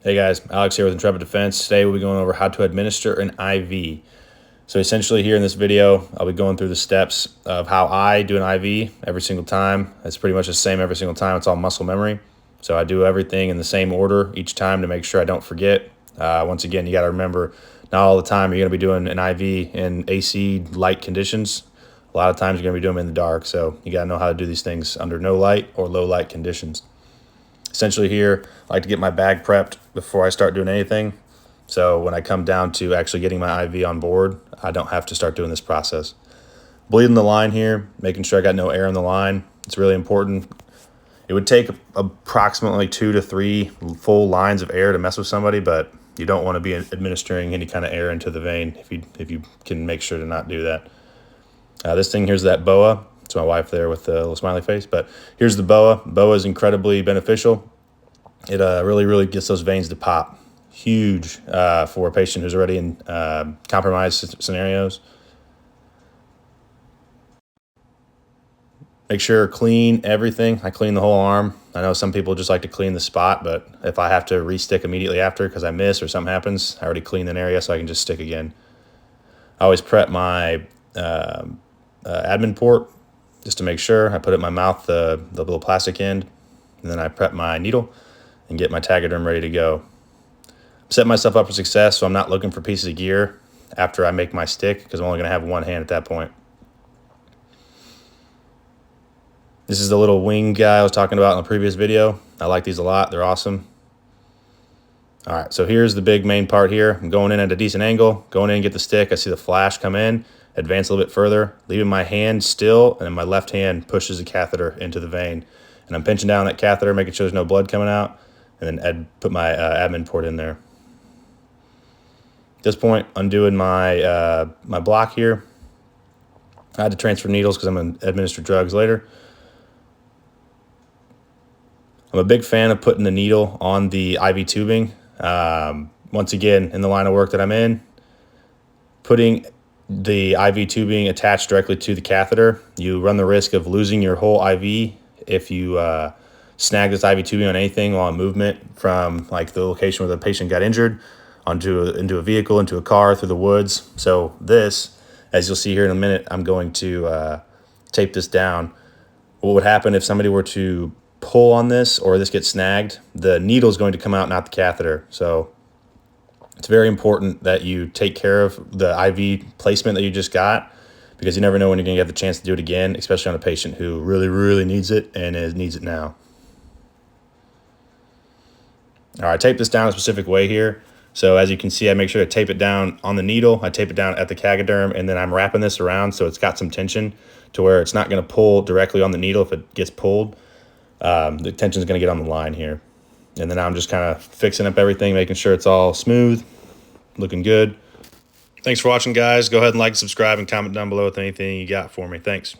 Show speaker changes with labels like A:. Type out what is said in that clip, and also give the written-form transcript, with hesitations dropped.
A: Hey guys, Alex here with Intrepid Defense. Today we'll be going over how to administer an IV. So essentially here in this video, I'll be going through the steps of how I do an IV every single time. It's pretty much the same every single time. It's all muscle memory. So I do everything in the same order each time to make sure I don't forget. Once again, you got to remember, not all the time you're going to be doing an IV in AC light conditions. A lot of times you're going to be doing them in the dark. So you got to know how to do these things under no light or low light conditions. Essentially here, I like to get my bag prepped before I start doing anything. So when I come down to actually getting my IV on board, I don't have to start doing this process. Bleeding the line here, making sure I got no air in the line. It's really important. It would take approximately 2 to 3 full lines of air to mess with somebody, but you don't want to be administering any kind of air into the vein if you can make sure to not do that. This thing here's that BOA. It's my wife there with the little smiley face, but here's the BOA. BOA is incredibly beneficial. It really gets those veins to pop. Huge for a patient who's already in compromised scenarios. Make sure clean everything. I clean the whole arm. I know some people just like to clean the spot, but if I have to re-stick immediately after because I miss or something happens, I already cleaned an area so I can just stick again. I always prep my admin port just to make sure. I put it in my mouth, the little plastic end, and then I prep my needle and get my Tagoderm ready to go. I'm setting myself up for success, so I'm not looking for pieces of gear after I make my stick because I'm only going to have one hand at that point. This is the little wing guy I was talking about in the previous video. I like these a lot. They're awesome. All right, so here's the big main part here. I'm going in at a decent angle, going in and get the stick. I see the flash come in, advance a little bit further, leaving my hand still, and then my left hand pushes the catheter into the vein. And I'm pinching down that catheter, making sure there's no blood coming out, and then put my admin port in there. At this point, undoing my my block here. I had to transfer needles because I'm going to administer drugs later. I'm a big fan of putting the needle on the IV tubing. Once again, in the line of work that I'm in, putting the IV tubing attached directly to the catheter, you run the risk of losing your whole IV if you snag this IV tubing on anything while in movement from like the location where the patient got injured into a vehicle, into a car, through the woods. So this, as you'll see here in a minute, I'm going to tape this down. What would happen if somebody were to pull on this or this gets snagged? The needle is going to come out, not the catheter. So it's very important that you take care of the IV placement that you just got, because you never know when you're going to get the chance to do it again, especially on a patient who really needs it and needs it now. All right, tape this down a specific way here. So as you can see, I make sure to tape it down on the needle. I tape it down at the Tagoderm, and then I'm wrapping this around so it's got some tension to where it's not going to pull directly on the needle. If it gets pulled, the tension is going to get on the line here. And then I'm just kind of fixing up everything, making sure it's all smooth, looking good. Thanks for watching, guys. Go ahead and like, subscribe, and comment down below with anything you got for me. Thanks.